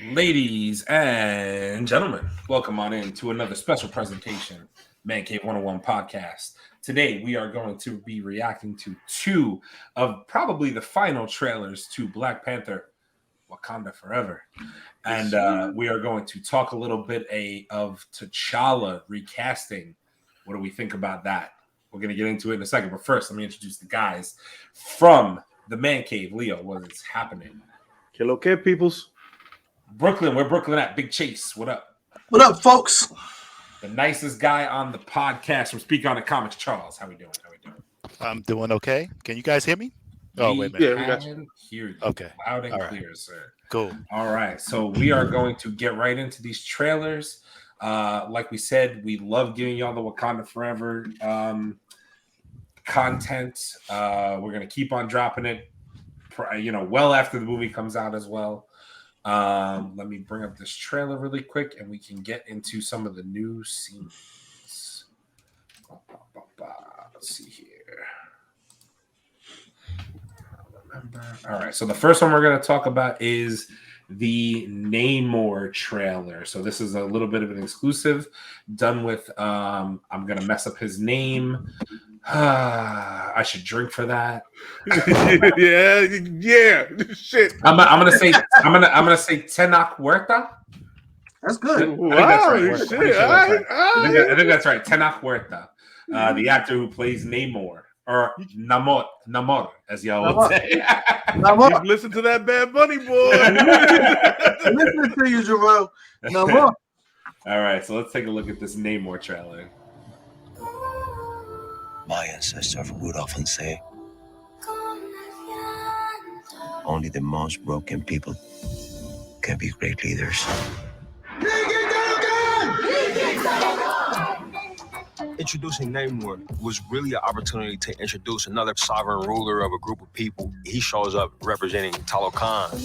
Ladies and gentlemen, welcome on in to another special presentation, Mancave101 Podcast. Today, we are going to be reacting to two of probably the final trailers to Black Panther, Wakanda Forever. And we are going to talk a little bit of T'Challa recasting. What do we think about that? We're going to get into it in a second. But first, let me introduce the guys from the Man Cave. Leo, what is happening? Hello, peoples. Brooklyn, where Brooklyn at? Big Chase, what up? What up, folks? The nicest guy on the podcast from Speak on the Comics, Charles. How we doing? I'm doing okay. Can you guys hear me? Oh, wait a minute. Yeah, we got you. Hear you Okay. loud and All right. clear, sir. Cool. All right, so we are going to get right into these trailers. Like we said, we love giving y'all the Wakanda Forever content. We're going to keep on dropping it, well after the movie comes out as well. Let me bring up this trailer really quick and we can get into some of the new scenes. Let's see here. All right, so the first one we're going to talk about is the Namor trailer. So this is a little bit of an exclusive done with I'm going to mess up his name. I should drink for that. yeah. Shit. I'm gonna say Tenoch Huerta. That's good. Wow, Shit. I think that's right. Tenoch Huerta, the actor who plays Namor or Namor, as y'all would say. Namor. Listen to that Bad Bunny boy. Listen to you, Jerome. Namor. All right, so let's take a look at this Namor trailer. My ancestors would often say, only the most broken people can be great leaders. Introducing Namor was really an opportunity to introduce another sovereign ruler of a group of people. He shows up representing Talokan.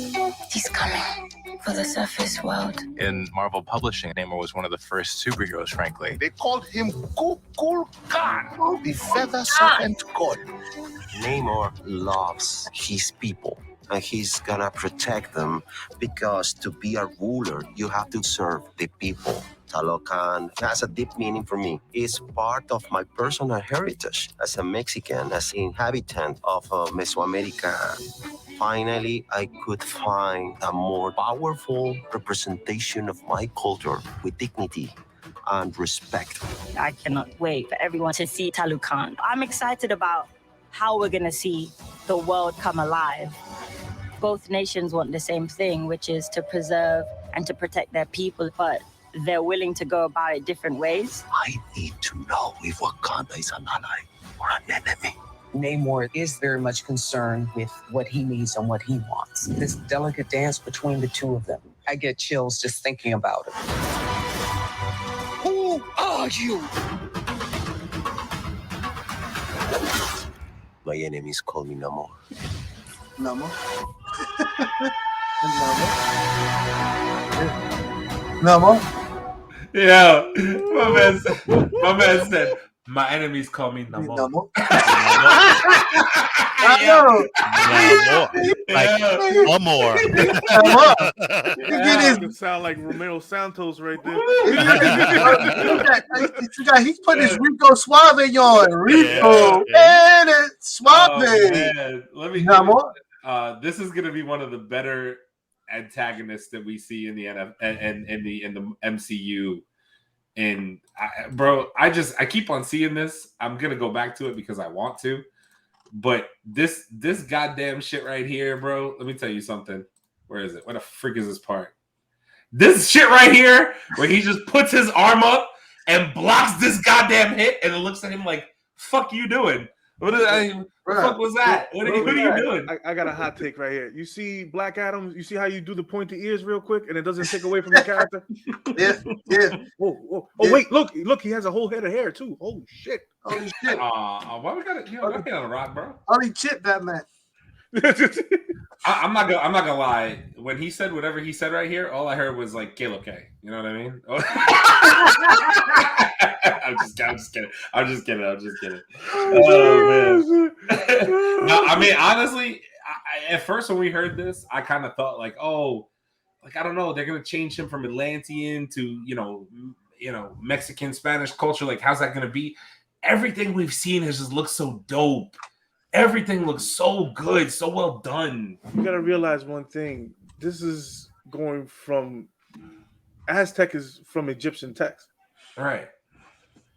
He's coming for the surface world. In Marvel Publishing, Namor was one of the first superheroes, frankly. They called him Kukulkan, the feather serpent god. Namor loves his people, and he's gonna protect them because to be a ruler, you have to serve the people. Talokan has a deep meaning for me. It's part of my personal heritage as a Mexican, as an inhabitant of Mesoamerica. Finally, I could find a more powerful representation of my culture with dignity and respect. I cannot wait for everyone to see Talokan. I'm excited about how we're going to see the world come alive. Both nations want the same thing, which is to preserve and to protect their people, but they're willing to go about it different ways. I need to know if Wakanda is an ally or an enemy. Namor is very much concerned with what he needs and what he wants. This delicate dance between the two of them. I get chills just thinking about it. Who are you? My enemies call me Namor. Namor. Namor. Yeah, my man said, my enemies call me Namor. Namor. One more. You sound like Romeo Santos right there. He's putting his Rico Suave on. Rico and Suave. Let me. Namor. This is gonna be one of the better antagonists that we see in the in the MCU. And I keep on seeing this. I'm gonna go back to it because I want to. But this goddamn shit right here, bro. Let me tell you something. Where is it? What the frick is this part? This shit right here, where he just puts his arm up and blocks this goddamn hit, and it looks at him like, "Fuck you doing? What the fuck was that? What are you doing?" I got a hot take right here. You see Black Adam? You see how you do the pointy ears real quick, and it doesn't take away from the character? Yeah. Oh, wait, look, he has a whole head of hair too. Oh shit. Holy shit. Why we got it? You know, on a rock, bro. Holy shit, that man. I'm not gonna lie. When he said whatever he said right here, all I heard was like Caleb K. You know what I mean? I'm just kidding. Oh man. No, I mean honestly, at first when we heard this, I kind of thought like, oh, like I don't know, they're gonna change him from Atlantean to Mexican Spanish culture. Like, how's that gonna be? Everything we've seen has just looked so dope. Everything looks so good, so well done. You gotta realize one thing. This is going from Aztec is from Egyptian text. Right.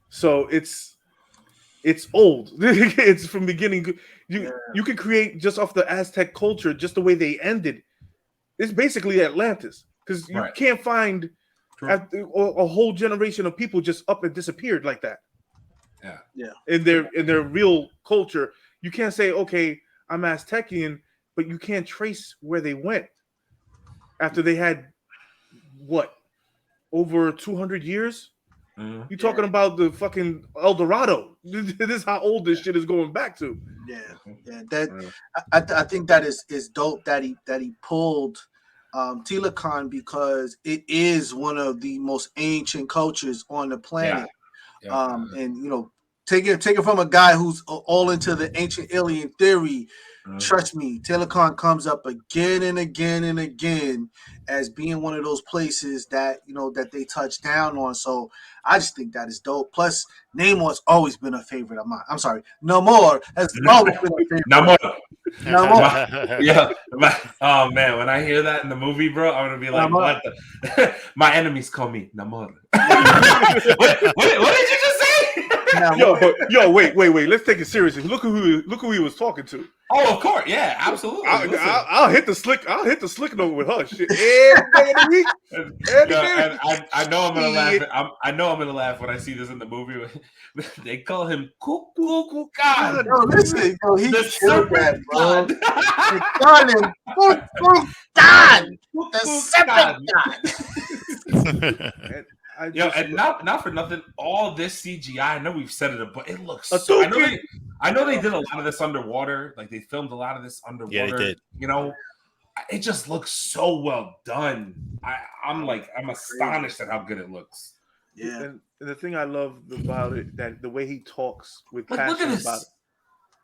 So it's old. It's from beginning. You can create just off the Aztec culture, just the way they ended. It's basically Atlantis. Because you can't find a whole generation of people just up and disappeared like that. Yeah. In their real culture. You can't say, okay, I'm Aztecian, but you can't trace where they went after they had what, over 200 years? Mm-hmm. You're talking about the fucking El Dorado. This is how old this shit is going back to. Yeah. That I think that is dope that he pulled Talokan, because it is one of the most ancient cultures on the planet. And take it from a guy who's all into the ancient alien theory. Trust me, Talokan comes up again and again and again as being one of those places that that they touch down on. So I just think that is dope. Plus, Namor's always been a favorite of mine. I'm sorry, Namor has always been a favorite. Namor. Yeah. Oh man, when I hear that in the movie, bro, I'm gonna be like, what the? My enemies call me Namor. What did you just say? Yo, wait. Let's take it seriously. Look who he was talking to. Oh, of course, yeah, absolutely. I'll hit the slick note with her. Shit, every day of the week. I know I'm gonna laugh. I know I'm gonna laugh when I see this in the movie. They call him Cuckoo God. No, listen, he the serpent God. God. They call him Cuckoo God, the serpent God. And not for nothing, all this CGI, I know we've said it, but it looks so. I know they did a lot of this underwater. Like, they filmed a lot of this underwater. Yeah, they did. It just looks so well done. I'm astonished at how good it looks. Yeah. And the thing I love about it, that the way he talks with passion look at this. about it.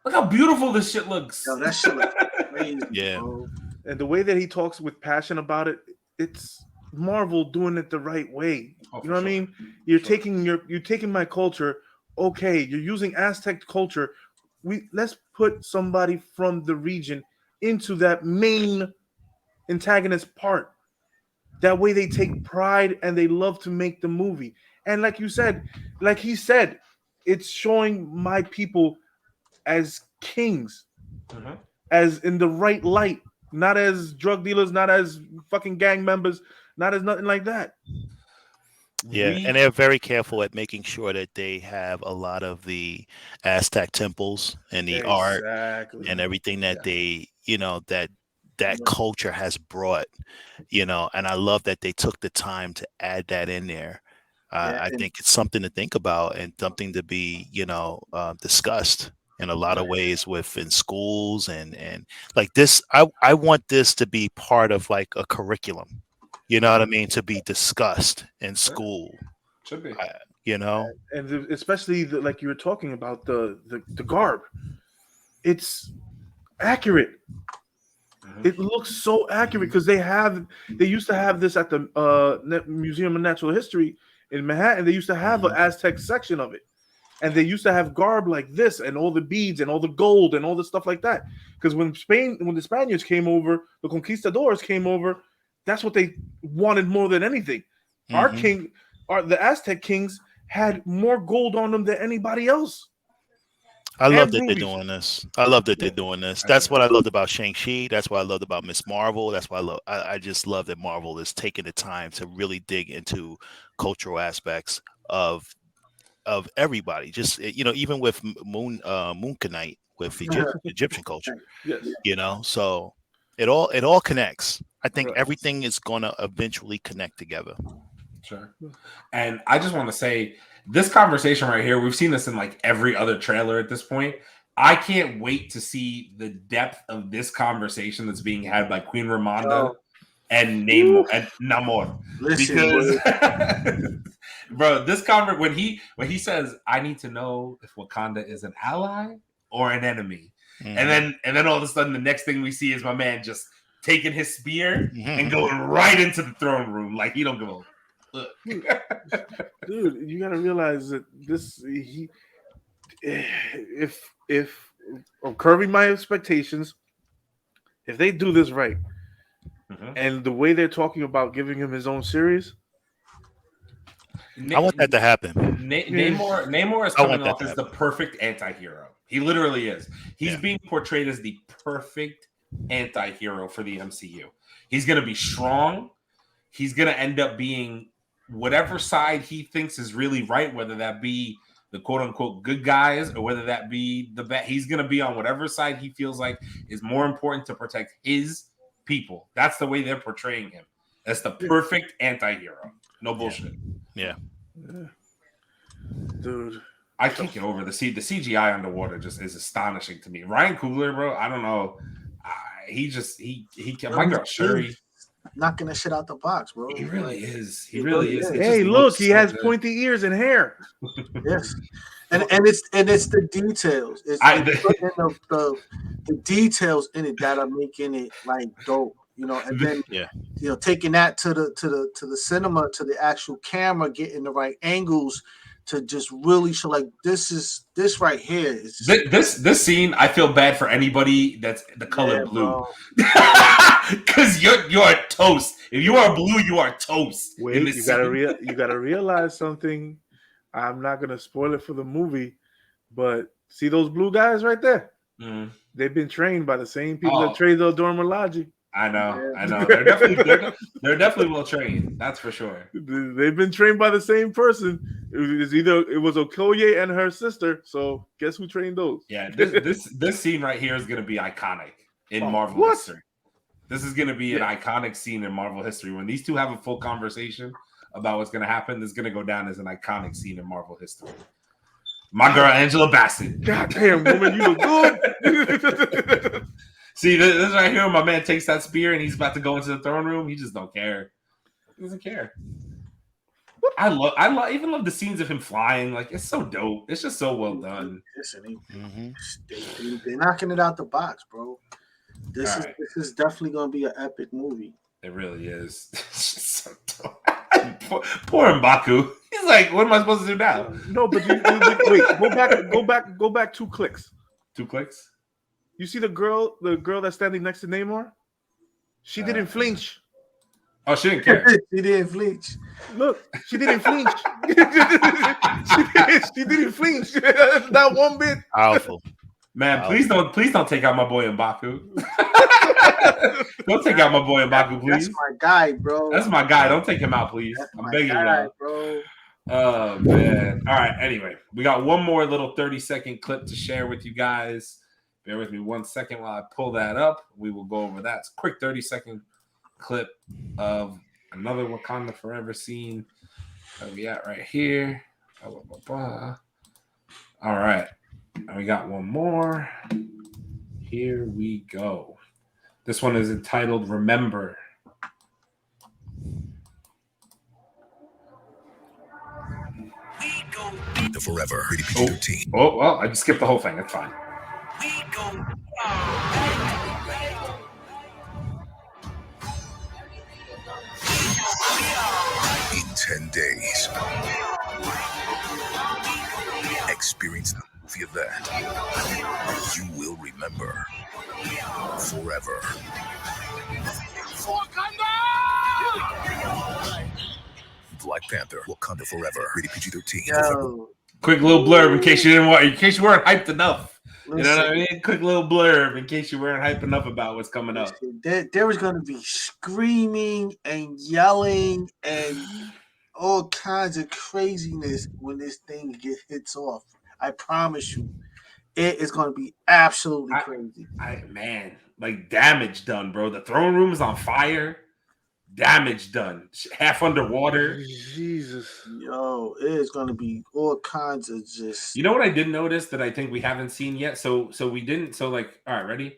Look how beautiful this shit looks. Yo, that shit looks crazy. Yeah. Bro. And the way that he talks with passion about it, it's Marvel doing it the right way. You know what I mean? You're taking my culture. Okay, you're using Aztec culture. Let's put somebody from the region into that main antagonist part. That way they take pride and they love to make the movie. And like he said, it's showing my people as kings, as in the right light, not as drug dealers, not as fucking gang members, not as nothing like that. Yeah, and they're very careful at making sure that they have a lot of the Aztec temples and the art and everything that they, that culture has brought, and I love that they took the time to add that in there. I think it's something to think about and something to be, discussed in a lot of ways within schools and like this. I want this to be part of like a curriculum. You know what I mean? To be discussed in school. Should be. And especially like you were talking about the garb. It's accurate. It looks so accurate because they used to have this at the Museum of Natural History in Manhattan. They used to have an Aztec section of it. And they used to have garb like this and all the beads and all the gold and all the stuff like that. Because when the Spaniards came over, the conquistadors came over, that's what they wanted more than anything. The Aztec kings had more gold on them than anybody else. I love that they're doing this. That's what I loved about Shang-Chi. That's what I loved about Miss Marvel. That's why I just love that Marvel is taking the time to really dig into cultural aspects of everybody. Just even with Moonkanite, with Egyptian culture. Yes. So it all connects. I think everything is going to eventually connect together. Sure. And I just want to say, this conversation right here, we've seen this in like every other trailer at this point. I can't wait to see the depth of this conversation that's being had by Queen Ramonda and Namor. Listen, because bro, this when he says, I need to know if Wakanda is an ally or an enemy. And then all of a sudden the next thing we see is my man just taking his spear and going right into the throne room like he don't give a look. Dude, you gotta realize that if I'm curving my expectations, if they do this right, and the way they're talking about giving him his own series, I want that to happen. Namor is coming off as the perfect anti-hero. He literally is. He's being portrayed as the perfect anti-hero for the MCU. He's going to be strong. He's going to end up being whatever side he thinks is really right, whether that be the quote-unquote good guys or whether that be the bad. He's going to be on whatever side he feels like is more important to protect his people. That's the way they're portraying him. That's the perfect anti-hero. No bullshit. Yeah. Dude. I can't get over the CGI underwater just is astonishing to me. Ryan Coogler, bro, I don't know. He my girl Shuri knocking that shit out the box, bro. He really is. He really is. Hey, look, he has pointy ears and hair. Yes. And it's the details. It's the details in it that are making it like dope, you know. And then you know, taking that to the cinema, to the actual camera, getting the right angles to just really show like this right here is just, this scene. I feel bad for anybody that's the color blue because you're toast. If you are blue, you are toast. Wait, you gotta realize something. I'm not gonna spoil it for the movie, but see those blue guys right there? They've been trained by the same people that trained the Dormology. I know. They're definitely well trained. That's for sure. They've been trained by the same person. It was Okoye and her sister. So guess who trained those? Yeah, this scene right here is gonna be iconic in Marvel history. This is gonna be an iconic scene in Marvel history. When these two have a full conversation about what's gonna happen, this is gonna go down as an iconic scene in Marvel history. My girl Angela Bassett. God damn, woman, you look good. See, this right here, my man takes that spear and he's about to go into the throne room. He just don't care. He doesn't care. I even love the scenes of him flying. Like, it's so dope. It's just so well done. Listen, they're knocking it out the box, bro. This is definitely gonna be an epic movie. It really is. It's so dope. Poor M'Baku. He's like, what am I supposed to do now? No, but wait, go back 2 clicks. 2 clicks? You see the girl that's standing next to Namor? She didn't flinch. Oh, she didn't care. She didn't flinch. Look, she didn't flinch. she didn't flinch. Not one bit. Powerful. Man, please don't take out my boy M'Baku. Don't take out my boy M'Baku, please. That's my guy, bro. That's my guy. Don't take him out, please. I'm begging you, bro. Oh man. All right. Anyway, we got one more little 30-second clip to share with you guys. Bear with me 1 second while I pull that up. We will go over that. It's a quick 30-second clip of another Wakanda Forever scene. Where we at right here? All right. And we got one more. Here we go. This one is entitled Remember. The Forever. Rated PG-13. Oh, well, I just skipped the whole thing. That's fine. In 10 days, experience the movie that you will remember forever. Black Panther, Wakanda Forever, rated PG-13. Quick little blurb in case you weren't hyped enough. You know what I mean? Quick little blurb in case you weren't hyped enough about what's coming up. There was going to be screaming and yelling and all kinds of craziness when this thing hits off. I promise you, it is going to be absolutely crazy. Man, like damage done, bro. The throne room is on fire. Damage done. Half underwater. Jesus. Yo, it is going to be all kinds of just... You know what I did notice that I think we haven't seen yet? So we didn't... So like, all right, ready?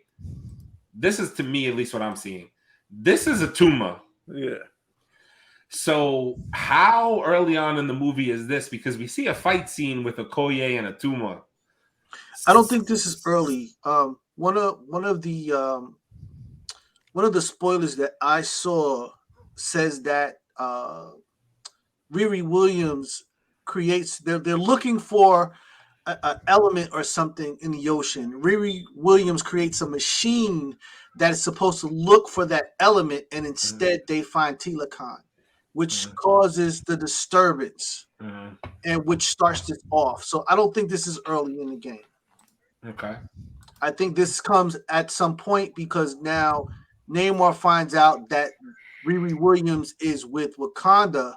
This is, to me, at least what I'm seeing. This is a Tuma. Yeah. So how early on in the movie is this? Because we see a fight scene with Okoye and a Tuma. I don't think this is early. One of the one of the spoilers that I saw says that Riri Williams creates. They're looking for an element or something in the ocean. Riri Williams creates a machine that is supposed to look for that element, and instead they find Telakan, which causes the disturbance, and which starts this off. So I don't think this is early in the game. Okay. I think this comes at some point because now Namor finds out that Riri Williams is with Wakanda,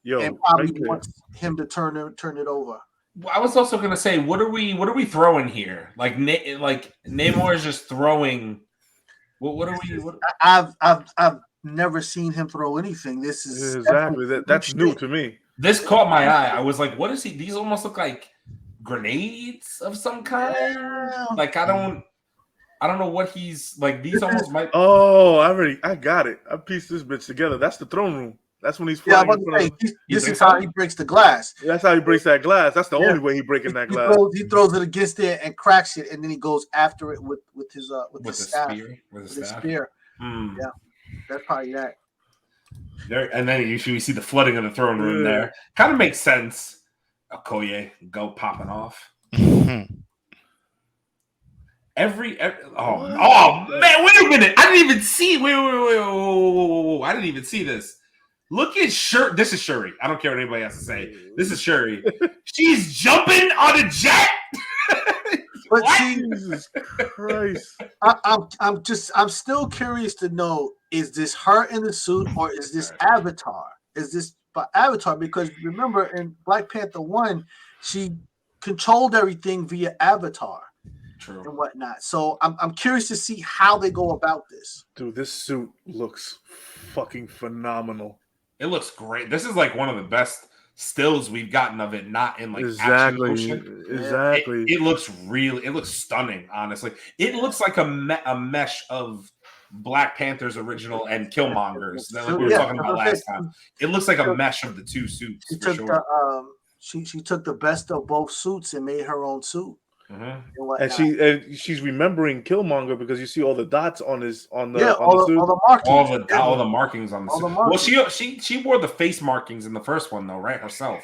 and probably wants him to turn it over. Well, I was also going to say, what are we throwing here? Like Namor is just throwing. What are we? I've never seen him throw anything. This is exactly that's new to me. This caught my eye. I was like, what is he? These almost look like grenades of some kind. Yeah. Like I don't know what he's like. These almost might. Oh, I got it. I pieced this bitch together. That's the throne room. That's when he's flying. This is how he breaks the glass. That's how he breaks that glass. That's the only way he's breaking that glass. He throws it against it and cracks it, and then he goes after it with his staff. With his spear. Yeah, that's probably that. There, and then usually we see the flooding of the throne room there. Kind of makes sense. Okoye go popping off. Every oh man, wait a minute! I didn't even see. Wait! I didn't even see this. Look at Shuri. This is Shuri. I don't care what anybody has to say. This is Shuri. She's jumping on a jet. But Jesus Christ! I'm still curious to know: is this her in the suit, or is this Avatar? Is this Avatar? Because remember, in Black Panther 1, she controlled everything via Avatar. True. And whatnot. So I'm curious to see how they go about this. Dude, this suit looks fucking phenomenal. It looks great. This is like one of the best stills we've gotten of it, not in like exactly. It looks really. It looks stunning. Honestly, it looks like a mesh of Black Panther's original and Killmonger's that we were talking about last time. It looks like a mesh of the two suits. She took the best of both suits and made her own suit. Mm-hmm. And she's remembering Killmonger because you see all the dots on the suit. All the markings, all the markings on the suit. Well, she wore the face markings in the first one though, right? Herself.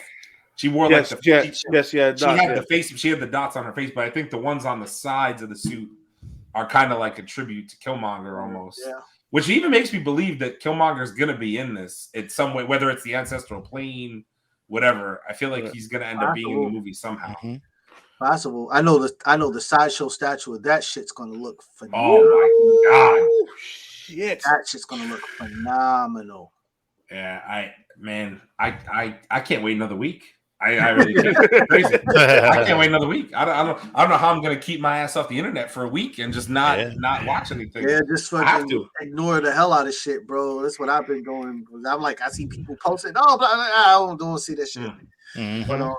She wore she had the face. She had the dots on her face, but I think the ones on the sides of the suit are kind of like a tribute to Killmonger almost. Yeah. Which even makes me believe that Killmonger is going to be in this in some way, whether it's the ancestral plane, whatever. I feel like he's going to end up being in the movie somehow. Mm-hmm. Possible. I know the sideshow statue of that shit's gonna look phenomenal. Oh my god! Shit, that shit's gonna look phenomenal. Yeah, I can't wait another week. I really can't. Crazy. I can't wait another week. I don't know how I'm gonna keep my ass off the internet for a week and just not watch anything. Yeah, just fucking ignore the hell out of shit, bro. That's what I've been doing. I'm like, I see people posting, I don't see that shit. Mm-hmm.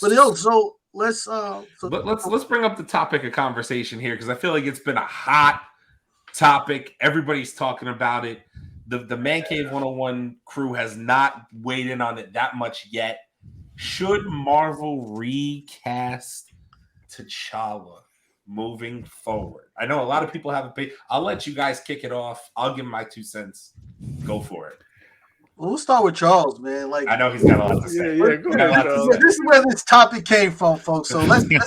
But yo, so. Let's bring up the topic of conversation here because I feel like it's been a hot topic. Everybody's talking about it. The Mancave101 crew has not weighed in on it that much yet. Should Marvel recast T'Challa moving forward? I know a lot of people haven't paid. I'll let you guys kick it off. I'll give my 2 cents. Go for it. Well, we'll start with Charles, man. Like I know he's got a lot to say. Yeah, go ahead, this is where this topic came from, folks. So let's hear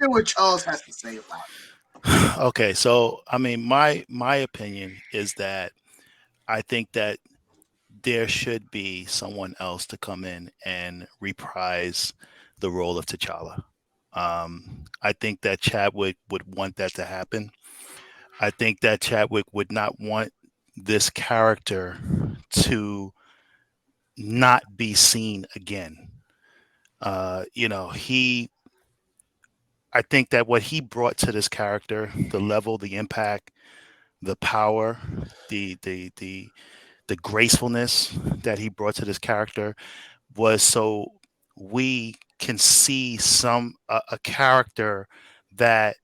what Charles has to say about it. Okay, so I mean, my opinion is that I think that there should be someone else to come in and reprise the role of T'Challa. I think that Chadwick would want that to happen. I think that Chadwick would not want this character to not be seen again. I think that what he brought to this character, the level, the impact, the power, the gracefulness that he brought to this character was so we can see a character that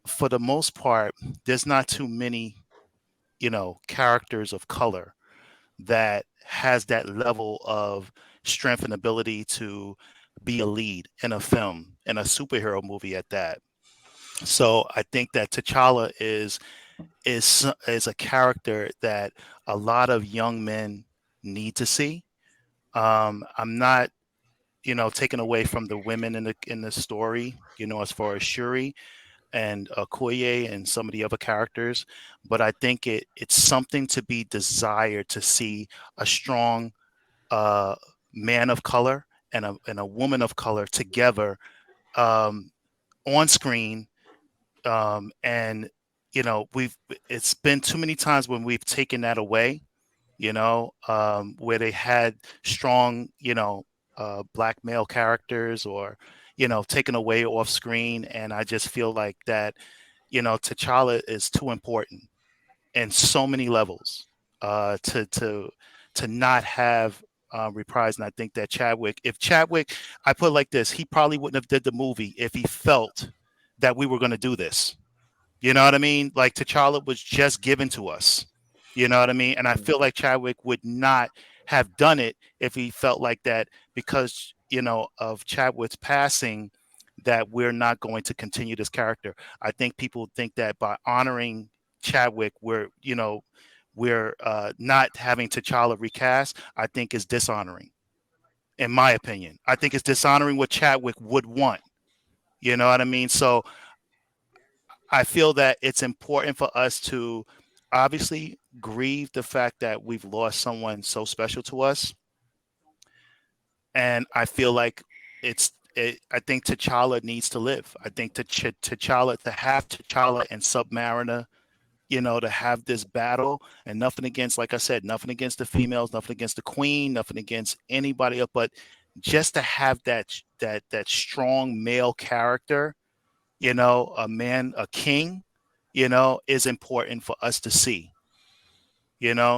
for the most part, there's not too many, characters of color that has that level of strength and ability to be a lead in a film, in a superhero movie at that. So I think that T'Challa is is a character that a lot of young men need to see. I'm not, taking away from the women in the story, as far as Shuri and Okoye and some of the other characters, but I think it's something to be desired to see a strong man of color and a woman of color together on screen. And it's been too many times when we've taken that away, where they had strong, black male characters or, taken away off screen. And I just feel like that, T'Challa is too important in so many levels to not have reprised. And I think that if Chadwick, I put it like this, he probably wouldn't have did the movie if he felt that we were going to do this. You know what I mean? Like T'Challa was just given to us. You know what I mean? And I feel like Chadwick would not have done it if he felt like that because, of Chadwick's passing, that we're not going to continue this character. I think people think that by honoring Chadwick, we're not having T'Challa recast, I think is dishonoring. In my opinion, I think it's dishonoring what Chadwick would want. You know what I mean? So I feel that it's important for us to obviously grieve the fact that we've lost someone so special to us. And I feel like I think T'Challa needs to live. I think T'Challa, to have T'Challa and Submariner, to have this battle, and nothing against, like I said, nothing against the females, nothing against the Queen, nothing against anybody else, but just to have that strong male character, a man, a king, is important for us to see.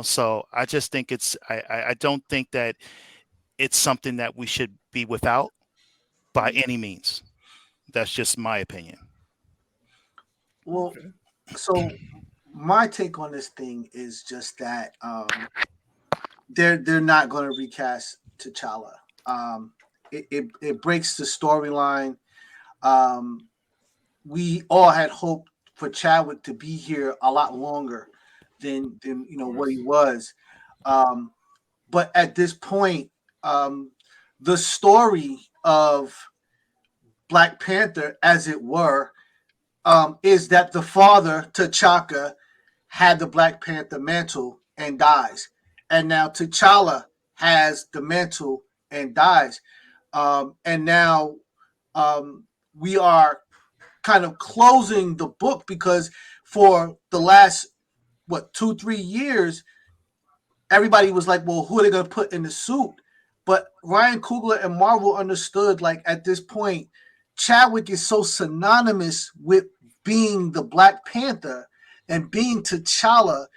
So I just think I don't think that it's something that we should be without by any means. That's just my opinion. Well, so my take on this thing is just that they're not going to recast T'Challa. It breaks the storyline. We all had hoped for Chadwick to be here a lot longer than what he was. But at this point, the story of Black Panther, as it were, is that the father, T'Chaka, had the Black Panther mantle and dies. And now T'Challa has the mantle and dies. And now we are kind of closing the book because for the last, 2-3 years, everybody was like, well, who are they going to put in the suit? But Ryan Coogler and Marvel understood, like, at this point, Chadwick is so synonymous with being the Black Panther and being T'Challa,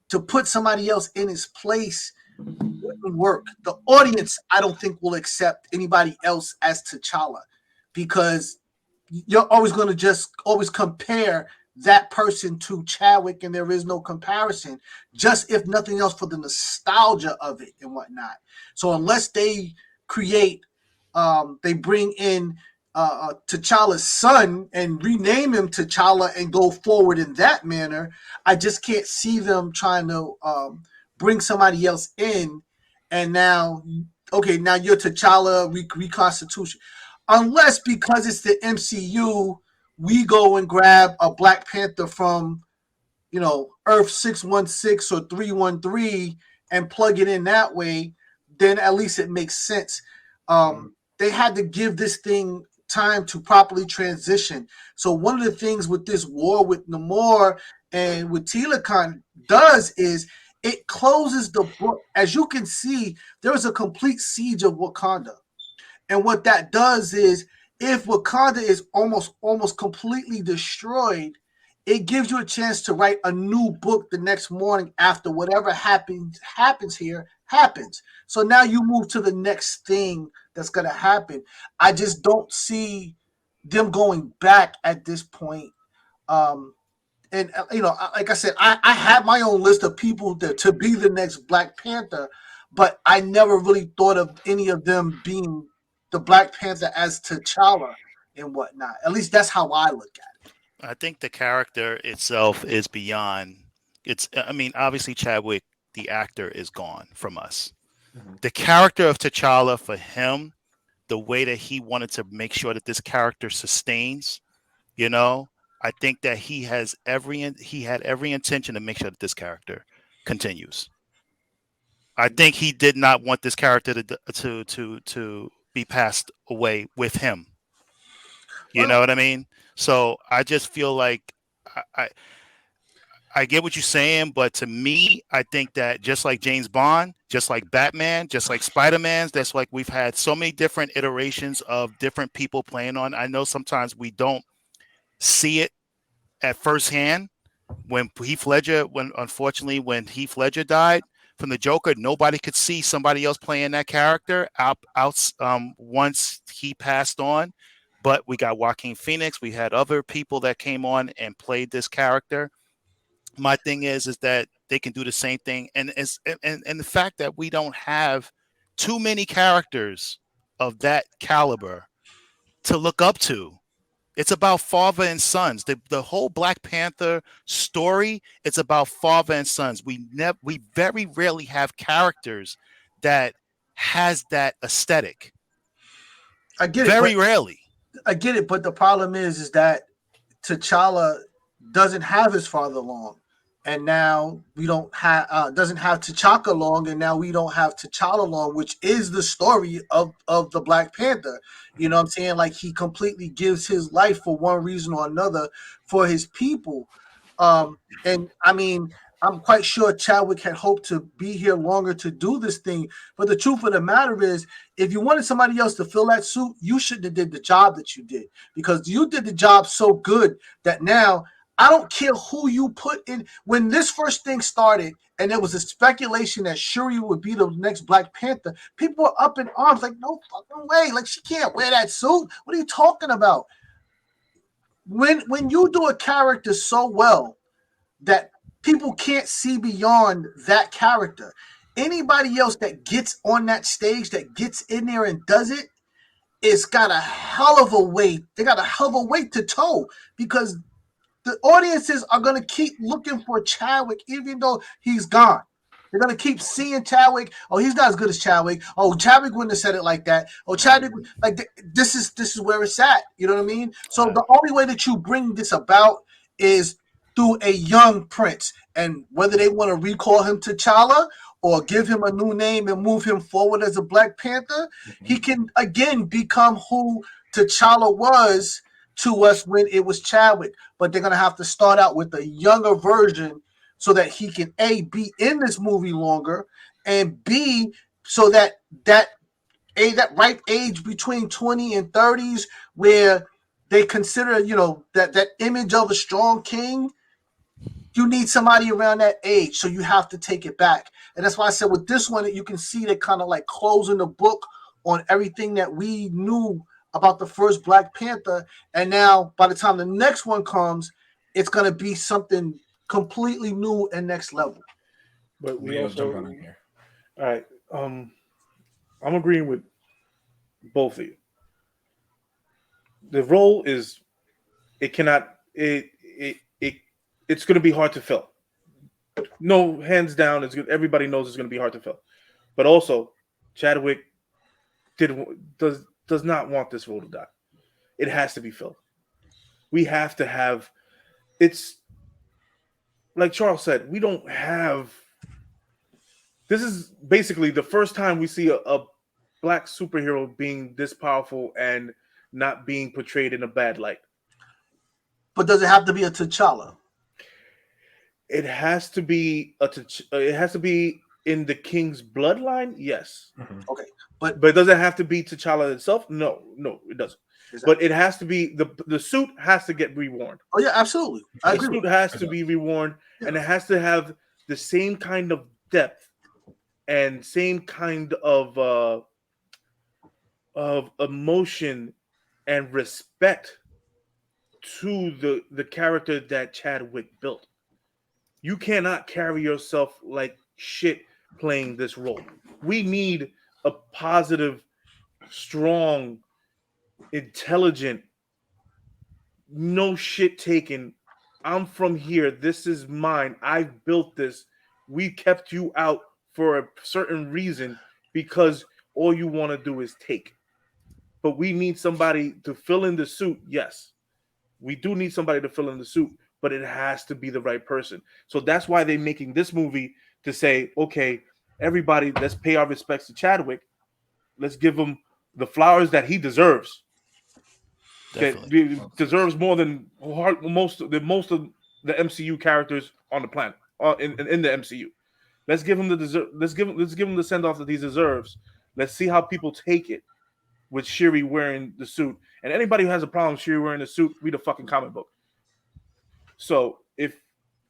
to put somebody else in his place wouldn't work. The audience, I don't think, will accept anybody else as T'Challa because you're always going to just always compare that person to Chadwick, and there is no comparison, just if nothing else for the nostalgia of it and whatnot. So unless they create, they bring in T'Challa's son and rename him T'Challa and go forward in that manner, I just can't see them trying to bring somebody else in. And now, okay, now you're T'Challa reconstitution. Unless because it's the MCU, we go and grab a Black Panther from, Earth 616 or 313 and plug it in that way, then at least it makes sense. They had to give this thing time to properly transition. So one of the things with this war with Namor and with Telakan does is it closes the book. As you can see, there is a complete siege of Wakanda. And what that does is, if Wakanda is almost completely destroyed, it gives you a chance to write a new book the next morning after whatever happens here happens. So now you move to the next thing that's going to happen. I just don't see them going back at this point. And like I said, I have my own list of people to be the next Black Panther, but I never really thought of any of them being the Black Panther as T'Challa and whatnot. At least that's how I look at it. I think the character itself is beyond. I mean, obviously Chadwick, the actor, is gone from us. Mm-hmm. The character of T'Challa, for him, the way that he wanted to make sure that this character sustains, I think that he had every intention to make sure that this character continues. I think he did not want this character to be passed away with him. You know what I mean? So I just feel like I get what you're saying, but to me, I think that just like James Bond, just like Batman, just like Spider-Man, that's like we've had so many different iterations of different people playing on. I know sometimes we don't see it at first hand. When Heath Ledger died from the Joker, nobody could see somebody else playing that character once he passed on. But we got Joaquin Phoenix. We had other people that came on and played this character. My thing is that they can do the same thing, and the fact that we don't have too many characters of that caliber to look up to. It's about father and sons. The whole Black Panther story, it's about father and sons. We very rarely have characters that has that aesthetic. I get it. Very rarely. I get it, but the problem is that T'Challa doesn't have his father long, and now we don't have doesn't have T'Chaka long, and now we don't have T'Challa long, which is the story of the Black Panther. You know what I'm saying? Like, he completely gives his life for one reason or another for his people. And I mean, I'm quite sure Chadwick had hoped to be here longer to do this thing. But the truth of the matter is, if you wanted somebody else to fill that suit, you shouldn't have did the job that you did, because you did the job so good that now I don't care who you put in. When this first thing started and there was a speculation that Shuri would be the next Black Panther, people were up in arms like, no fucking way. Like, she can't wear that suit. What are you talking about? When you do a character so well that people can't see beyond that character, anybody else that gets on that stage, that gets in there and does it, it's got a hell of a weight. They got a hell of a weight to toe, because the audiences are going to keep looking for Chadwick even though he's gone. They're going to keep seeing Chadwick. Oh, he's not as good as Chadwick. Oh, Chadwick wouldn't have said it like that. Oh, Chadwick, like, this is where it's at. You know what I mean? So the only way that you bring this about is through a young prince. And whether they want to recall him T'Challa or give him a new name and move him forward as a Black Panther, he can again become who T'Challa was to us when it was Chadwick. But they're going to have to start out with a younger version so that he can A, be in this movie longer, and B, so that right age between 20 and 30s where they consider, that image of a strong king, you need somebody around that age. So you have to take it back. And that's why I said with this one, you can see they kind of like closing the book on everything that we knew about the first Black Panther. And now by the time the next one comes, it's going to be something completely new and next level. But we also, all right. I'm agreeing with both of you. The role is, it's going to be hard to fill. No, hands down, everybody knows it's going to be hard to fill. But also, Chadwick does not want this role to die. It has to be filled. We have to have. It's like Charles said. We don't have. This is basically the first time we see a Black superhero being this powerful and not being portrayed in a bad light. But does it have to be a T'Challa? It has to be it has to be in the king's bloodline. Yes. Mm-hmm. Okay. But does it have to be T'Challa itself? No, it doesn't. Exactly. But it has to be the suit has to get reworn. Oh yeah, absolutely. The suit has to be reworn, and it has to have the same kind of depth and same kind of emotion and respect to the character that Chadwick built. You cannot carry yourself like shit playing this role. We need a positive, strong, intelligent no shit taken. I'm from here. This is mine. I built this. We kept you out for a certain reason because all you want to do is take. But we need somebody to fill in the suit. Yes, we do need somebody to fill in the suit, but it has to be the right person. So that's why they're making this movie to say, okay, everybody, let's pay our respects to Chadwick. Let's give him the flowers that he deserves. Definitely. That deserves more than most of the MCU characters on the planet, in the MCU. Let's give him the let's give him the send off that he deserves. Let's see how people take it with Shuri wearing the suit. And anybody who has a problem with Shuri wearing the suit, read a fucking comic book. So if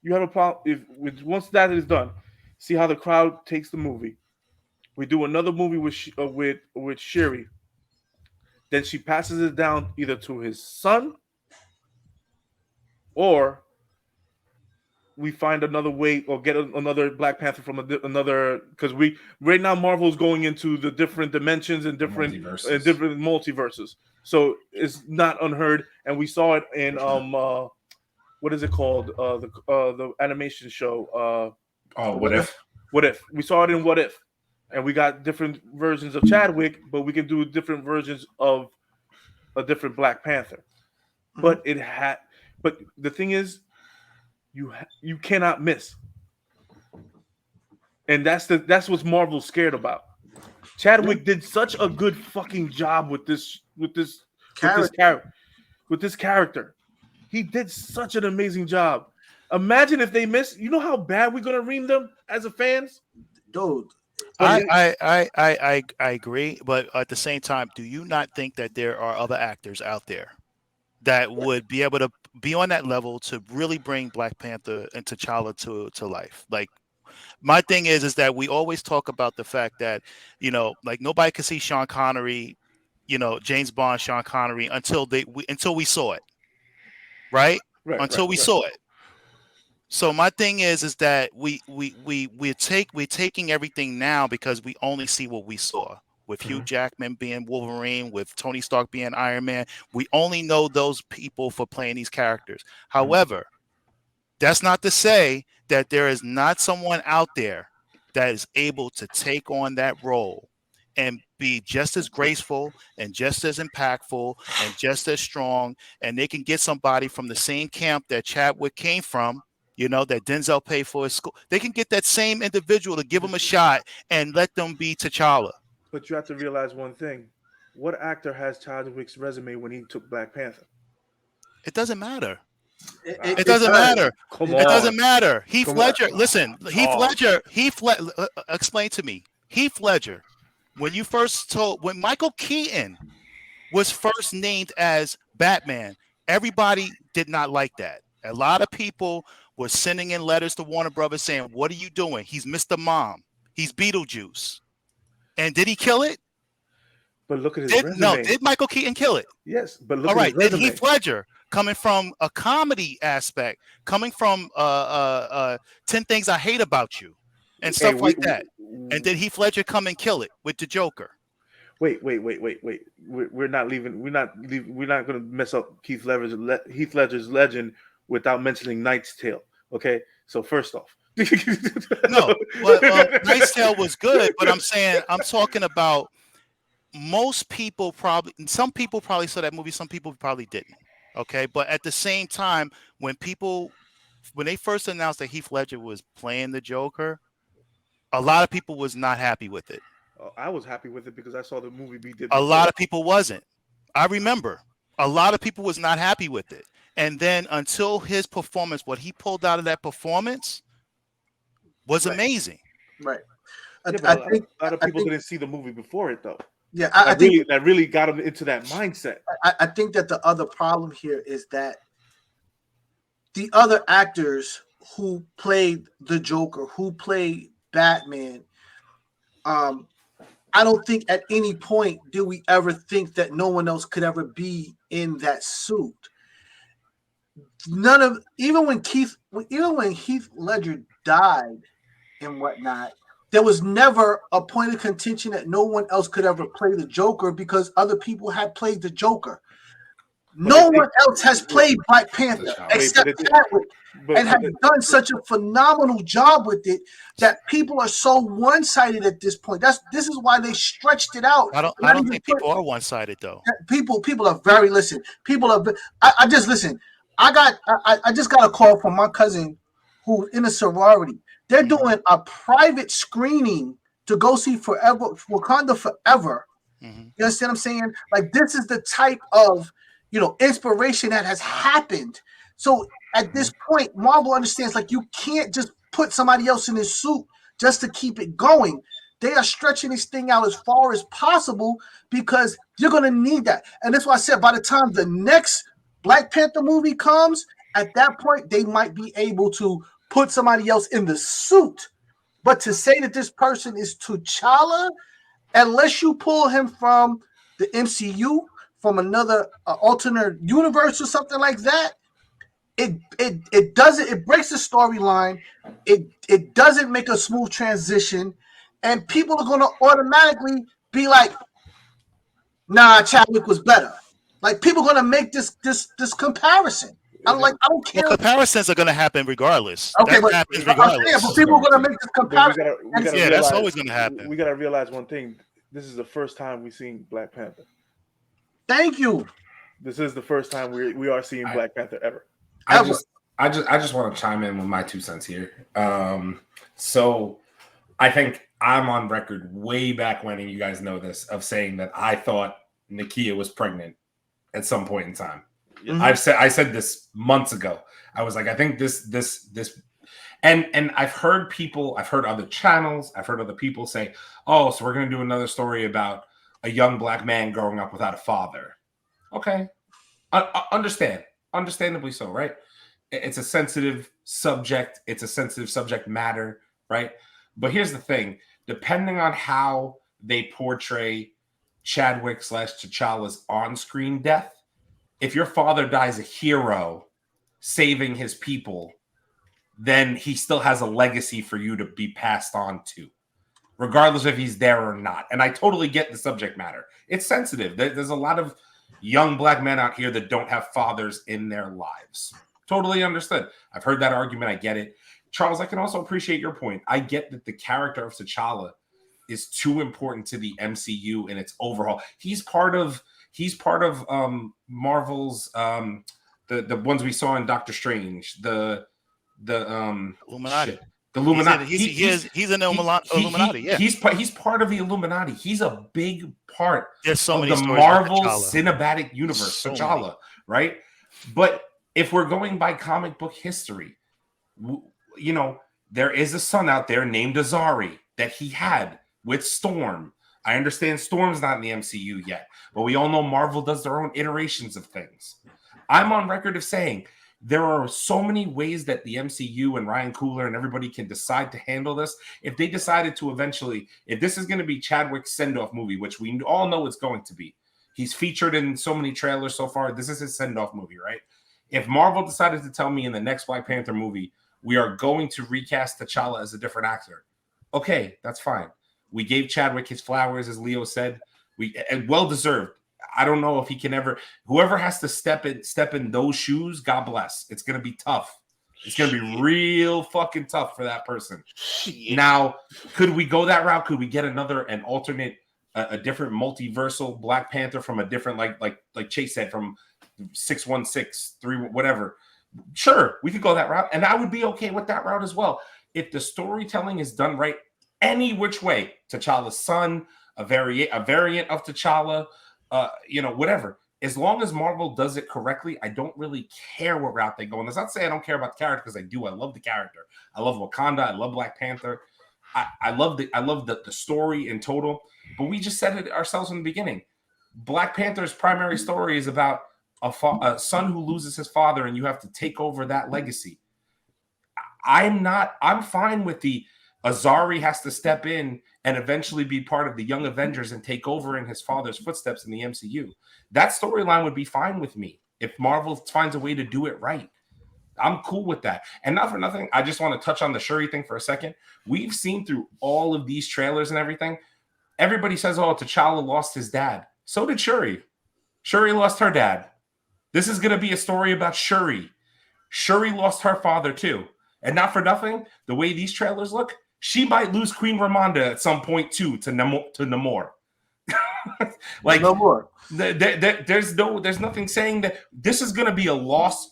you have a problem, once that is done, see how the crowd takes the movie. We do another movie with Shuri. Then she passes it down either to his son, or we find another way, or get another Black Panther from another. Because right now Marvel's going into the different dimensions and different multiverses. So it's not unheard, and we saw it in what is it called? The animation show. What If? What If? We saw it in What If. And we got different versions of Chadwick, but we can do different versions of a different Black Panther. But but the thing is, you cannot miss, and that's what Marvel's scared about. Chadwick did such a good fucking job with this character. He did such an amazing job. Imagine if they miss. You know how bad we're gonna ream them as a fans, dude. I agree, but at the same time, do you not think that there are other actors out there that would be able to be on that level to really bring Black Panther and T'Challa to life? Like, my thing is that we always talk about the fact that, like, nobody could see Sean Connery, James Bond, Sean Connery until we saw it, right? Until we saw it. So my thing is that we're taking everything now because we only see what we saw with Hugh Jackman being Wolverine, with Tony Stark being Iron Man. We only know those people for playing these characters. However, that's not to say that there is not someone out there that is able to take on that role and be just as graceful and just as impactful and just as strong. And they can get somebody from the same camp that Chadwick came from, that Denzel paid for his school. They can get that same individual to give them a shot and let them be T'Challa. But you have to realize one thing. What actor has Chadwick's resume when he took Black Panther? It doesn't matter. It doesn't matter. Come on. It doesn't matter. Heath Ledger. Listen, Heath Ledger. Explain to me. Heath Ledger. When Michael Keaton was first named as Batman, everybody did not like that. A lot of people were sending in letters to Warner Brothers saying, "What are you doing? He's Mr. Mom. He's Beetlejuice." And did he kill it? But look at his resume. No, did Michael Keaton kill it? Yes, but look at his resume. Did Heath Ledger, coming from a comedy aspect, coming from 10 Things I Hate About You and stuff like that. And did Heath Ledger come and kill it with the Joker? Wait. We're not going to mess up Heath Ledger's legend without mentioning Knight's Tale. Okay, so first off, no, but Knight's Tale was good. But I'm talking about some people probably saw that movie. Some people probably didn't. Okay, but at the same time, when they first announced that Heath Ledger was playing the Joker, a lot of people was not happy with it. I was happy with it because I saw the movie we did. A lot of people wasn't. I remember a lot of people was not happy with it. And then until his performance, what he pulled out of that performance was amazing. Right. I think a lot of people didn't see the movie before it, though. Yeah, I think that really got him into that mindset. I think that the other problem here is that the other actors who played the Joker, who played Batman, I don't think at any point did we ever think that no one else could ever be in that suit. Even when Heath Ledger died and whatnot, there was never a point of contention that no one else could ever play the Joker because other people had played the Joker. No one else has played Black Panther except Chadwick, and has done such a phenomenal job with it that people are so one-sided at this point. This is why they stretched it out. I don't think people are one-sided though. People are very People are. I just listen. I just got a call from my cousin who's in a sorority. They're doing a private screening to go see Wakanda Forever. You understand what I'm saying? Like, this is the type of inspiration that has happened. So at this point, Marvel understands, like, you can't just put somebody else in his suit just to keep it going. They are stretching this thing out as far as possible because you're going to need that. And that's why I said by the time the next Black Panther movie comes, at that point, they might be able to put somebody else in the suit. But to say that this person is T'Challa, unless you pull him from the MCU, from another alternate universe or something like that, it doesn't. It breaks the storyline. It doesn't make a smooth transition, and people are going to automatically be like, "Nah, Chadwick was better." Like, people are going to make this comparison. I don't care. Well, comparisons are going to happen regardless. Okay, but people are going to make this comparison. That's always going to happen. We got to realize one thing. This is the first time we've seen Black Panther. Thank you. This is the first time we are seeing Black Panther ever. I just want to chime in with my 2 cents here. So I think I'm on record way back when, and you guys know this, of saying that I thought Nakia was pregnant at some point in time. Mm-hmm. I said this months ago. I was like, I think this, and I've heard other channels, I've heard other people say, oh, so we're going to do another story about a young Black man growing up without a father. Okay. Understandably so, right? It's a sensitive subject. It's a sensitive subject matter, right? But here's the thing. Depending on how they portray Chadwick / T'Challa's on-screen death, if your father dies a hero saving his people, then he still has a legacy for you to be passed on to, regardless if he's there or not. And I totally get the subject matter. It's sensitive. There's a lot of young Black men out here that don't have fathers in their lives. Totally understood. I've heard that argument. I get it. Charles, I can also appreciate your point. I get that the character of T'Challa is too important to the MCU and its overhaul. He's part of Marvel's the ones we saw in Doctor Strange, the Illuminati. The Illuminati. He's an Illuminati. Yeah, he's part of the Illuminati. He's a big part of the Marvel cinematic universe. T'Challa, right? But if we're going by comic book history, there is a son out there named Azari that he had with Storm. I understand Storm's not in the MCU yet, but we all know Marvel does their own iterations of things. I'm on record of saying there are so many ways that the MCU and Ryan Coogler and everybody can decide to handle this. If they decided to eventually, if this is going to be Chadwick's send-off movie, which we all know it's going to be, he's featured in so many trailers so far. This is his send-off movie, right? If Marvel decided to tell me in the next Black Panther movie, we are going to recast T'Challa as a different actor, okay, that's fine. We gave Chadwick his flowers, as Leo said. And well-deserved. I don't know if he can ever. Whoever has to step in those shoes, God bless. It's going to be tough. It's going to be real fucking tough for that person. Now, could we go that route? Could we get an alternate, a different multiversal Black Panther from a different, like Chase said, from 616, 3, whatever? Sure, we could go that route, and I would be okay with that route as well. If the storytelling is done right, any which way, T'Challa's son, a variant of T'Challa, whatever. As long as Marvel does it correctly, I don't really care what route they go. And that's not saying I don't care about the character, because I do. I love the character. I love Wakanda. I love Black Panther. I love the story in total. But we just said it ourselves in the beginning. Black Panther's primary story is about a son who loses his father, and you have to take over that legacy. I'm fine with the Azari has to step in and eventually be part of the Young Avengers and take over in his father's footsteps in the MCU. That storyline would be fine with me if Marvel finds a way to do it right. I'm cool with that. And not for nothing, I just want to touch on the Shuri thing for a second. We've seen through all of these trailers and everything, everybody says, oh, T'Challa lost his dad. So did Shuri. Shuri lost her dad. This is going to be a story about Shuri. Shuri lost her father too. And not for nothing, the way these trailers look, she might lose Queen Ramonda at some point too to Namor. Like no more. There's nothing saying that this is going to be a loss.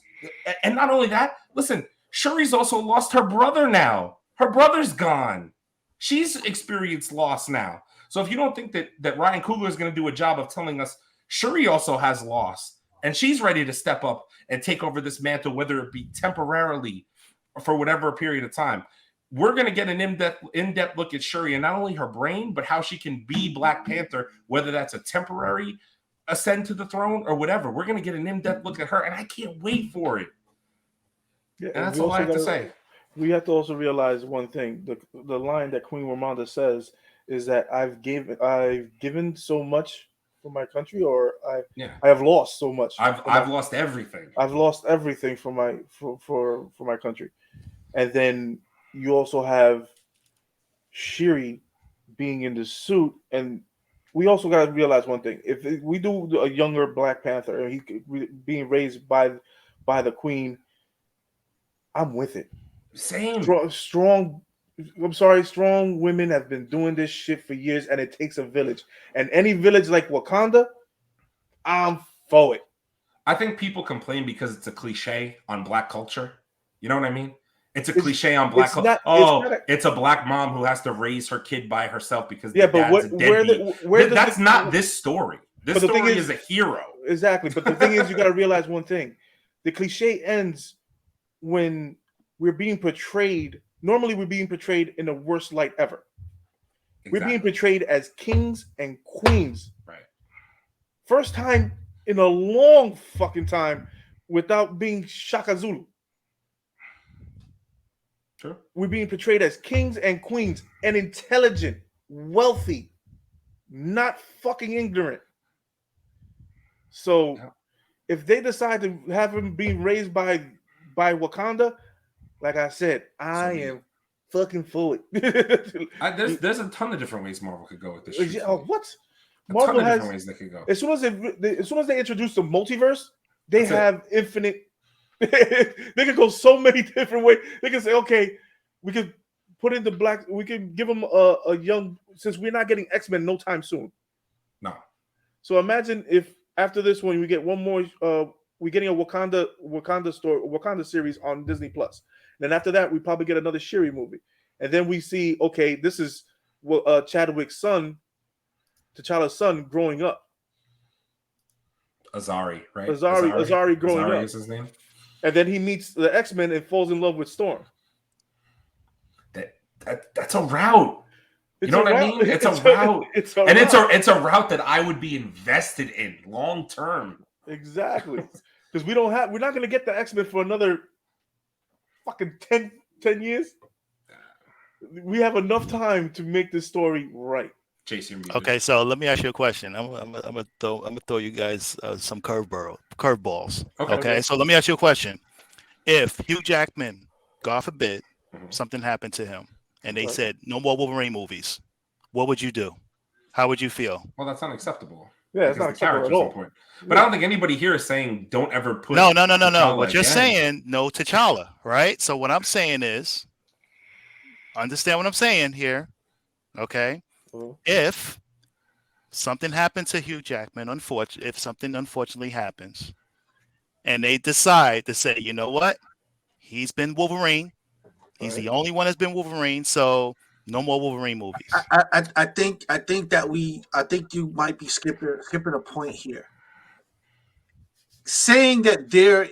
And not only that, listen, Shuri's also lost her brother now. Her brother's gone. She's experienced loss now. So if you don't think that Ryan Coogler is going to do a job of telling us Shuri also has loss and she's ready to step up and take over this mantle, whether it be temporarily or for whatever period of time, we're going to get an in-depth look at Shuri and not only her brain, but how she can be Black Panther, whether that's a temporary ascend to the throne or whatever. We're going to get an in-depth look at her, and I can't wait for it. Yeah, and that's all I have to say. We have to also realize one thing. The line that Queen Ramonda says is that I've given so much for my country, or I have lost so much. I've lost everything. I've lost everything for my country. And then you also have Shuri being in the suit, and we also got to realize one thing: if we do a younger Black Panther, and he being raised by the Queen, I'm with it. Same. Strong women have been doing this shit for years, and it takes a village. And any village like Wakanda, I'm for it. I think people complain because it's a cliche on Black culture. You know what I mean? It's a cliche on Black culture. It's a Black mom who has to raise her kid by herself because dad's a deadbeat. That's not this story. This story is a hero. Exactly. But the thing is, you got to realize one thing. The cliche ends when we're being portrayed. Normally, we're being portrayed in the worst light ever. Exactly. We're being portrayed as kings and queens. Right. First time in a long fucking time without being Shaka Zulu. Sure. We're being portrayed as kings and queens and intelligent, wealthy, not fucking ignorant. So if they decide to have him being raised by Wakanda, like I said, I am fucking for it. There's a ton of different ways Marvel could go with this. What? Marvel has different ways they could go. As soon as they introduce the multiverse, they have infinite. They can go so many different ways. They can say, okay, we could put in the Black. We can give them a young. Since we're not getting X-Men no time soon. No. So imagine if after this one we get one more. We're getting a Wakanda series on Disney Plus. Then after that, we probably get another Shuri movie, and then we see, okay, this is Chadwick's son, T'Challa's son, growing up. Azari, right? Azari growing up. Azari is his name. And then he meets the X-Men and falls in love with Storm. That's a route. You know what I mean? It's a route. It's a route that I would be invested in long term. Exactly. Because we're not going to get the X-Men for another fucking 10 years. We have enough time to make this story right. Okay, so let me ask you a question. I'm gonna throw you guys some curveballs. Okay, so let me ask you a question. If Hugh Jackman, God forbid, something happened to him, and they said no more Wolverine movies, what would you do? How would you feel? Well, that's unacceptable. Yeah, it's not acceptable at all. But I don't think anybody here is saying don't ever put. No. What you're saying, no T'Challa, right? So what I'm saying is, understand what I'm saying here, okay? If something happened to Hugh Jackman, if something unfortunately happens, and they decide to say, you know what, he's been Wolverine, he's the only one that's been Wolverine, so no more Wolverine movies. I think you might be skipping a point here. Saying that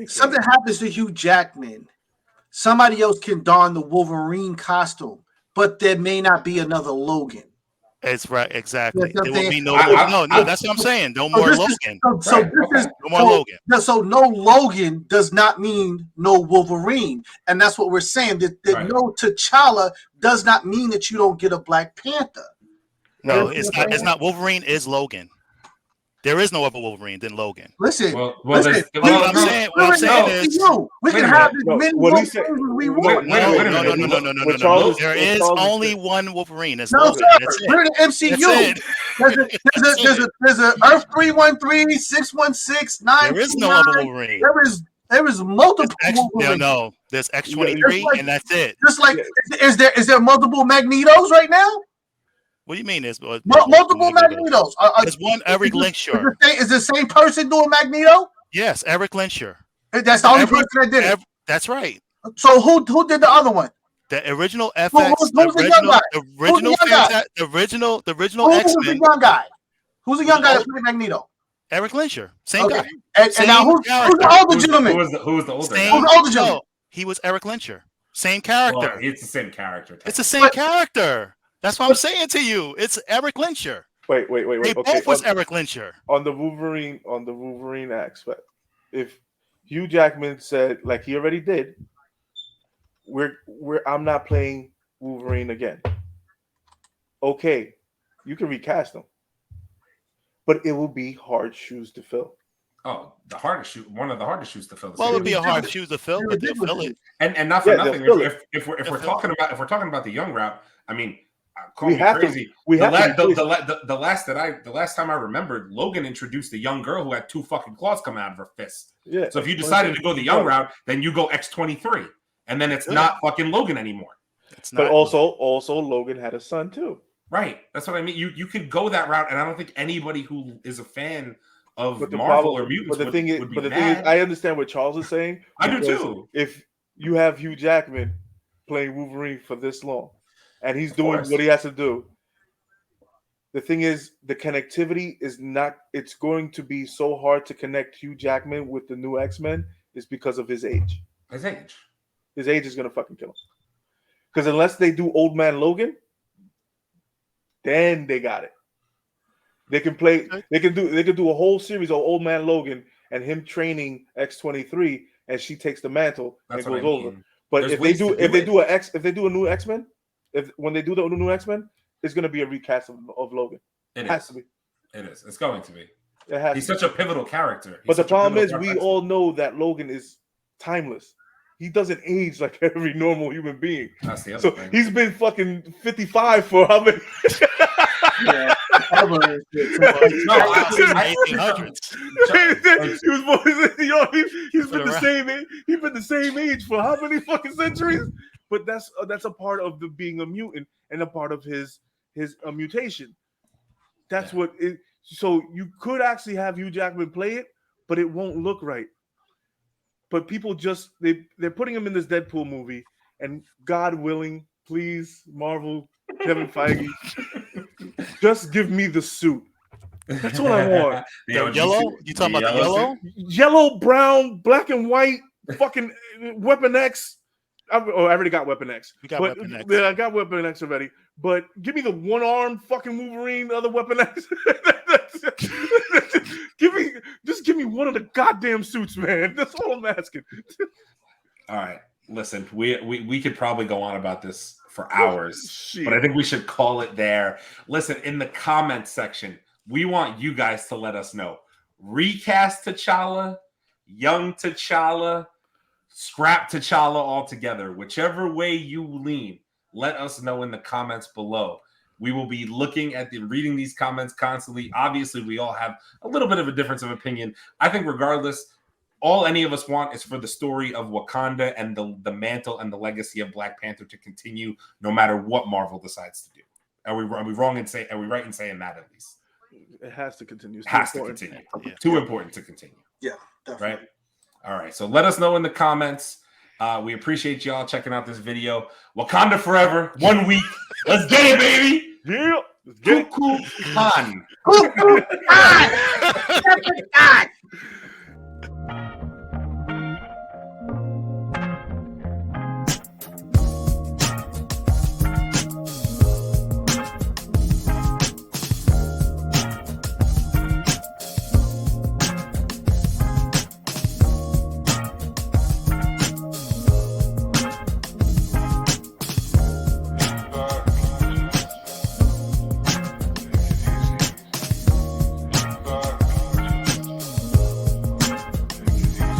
something happens to Hugh Jackman, somebody else can don the Wolverine costume, but there may not be another Logan. It's right, exactly. There will be no that's what I'm saying. No more Logan. No more Logan. So no Logan does not mean no Wolverine. And that's what we're saying. That no T'Challa does not mean that you don't get a Black Panther. No, it's not. Wolverine is Logan. There is no other Wolverine than Logan. Listen, what I'm saying is, we can have as many Wolverines as we want. No. There is only one Wolverine. It's No, Logan. sir. That's it. We're in the MCU. There's a Earth 313, 616, 9. There is no other Wolverine. There is multiple Wolverines. No, there's X-23, and that's it. Just like, is there multiple Magnetos right now? What do you mean? There's multiple Magnetos. There's one Eric Lyncher. Is the same person doing Magneto? Yes, Eric Lyncher. That's the only person that did it. That's right. So who did the other one? The original FX. Who's the young guy? The original X-Men. Who's the young guy? Who's the young guy that played Magneto? Eric Lyncher. Same guy. And now who's the older gentleman? Who was the older? Who's the older gentleman? He was Eric Lyncher. Same character. Well, it's the same character. It's the same character. That's what I'm saying to you. It's Eric Lyncher. Wait. They both was Eric Lyncher. On the Wolverine aspect, if Hugh Jackman said, like he already did, I'm not playing Wolverine again. Okay, you can recast him, but it will be hard shoes to fill. Oh, one of the hardest shoes to fill. Well, it'll be a hard shoes to fill, but they'll fill it. And not for nothing. If we're talking about the young route, I mean, call me crazy. The last time I remembered, Logan introduced a young girl who had 2 fucking claws coming out of her fist. Yeah. So if you decided to go the young route, then you go X-23, and then it's not fucking Logan anymore. But also Logan had a son too. Right. That's what I mean. You could go that route, and I don't think anybody who is a fan of Marvel or mutants would be mad. I understand what Charles is saying. I do too. If you have Hugh Jackman playing Wolverine for this long, and he's doing what he has to do, the thing is, the connectivity is not. It's going to be so hard to connect Hugh Jackman with the new X-Men is because of his age. His age is gonna fucking kill him. Because unless they do Old Man Logan, then they got it. They can play. They can do a whole series of Old Man Logan and him training X-23, and she takes the mantle and goes over. But if they do a new X-Men, when they do the new X-Men, it's going to be a recast of Logan. It has to be. It is. It's going to be. He's such a pivotal character. But the problem is, we all know that Logan is timeless. He doesn't age like every normal human being. That's the other thing. He's been fucking 55 for how many? Yeah. He's been the same age. He's been the same age for how many fucking centuries? But that's a part of the being a mutant and a part of his mutation. That's what it. So you could actually have Hugh Jackman play it, but it won't look right. But people just they're putting him in this Deadpool movie, and God willing, please, Marvel, Kevin Feige, just give me the suit. That's what I want. The yellow? You talking about the yellow? Yellow, brown, black and white, fucking Weapon X. I already got Weapon X. Weapon X. Yeah, I got Weapon X already. But give me the one-armed fucking Wolverine, the other Weapon X. Give me one of the goddamn suits, man. That's all I'm asking. All right. Listen, we could probably go on about this for hours, but I think we should call it there. Listen, in the comments section, we want you guys to let us know. Recast T'Challa, young T'Challa, scrap T'Challa altogether. Whichever way you lean, let us know in the comments below. We will be looking at reading these comments constantly. Obviously, we all have a little bit of a difference of opinion. I think regardless, all any of us want is for the story of Wakanda and the mantle and the legacy of Black Panther to continue no matter what Marvel decides to do. Are we right in saying that at least? It has to continue. It has to continue. Yeah. Too important to continue. Yeah, definitely. Right? All right. So let us know in the comments. We appreciate y'all checking out this video. Wakanda Forever, 1 week. Let's get it, baby. Yeah. Let's get it. Cuckoo Khan. Cuckoo Khan.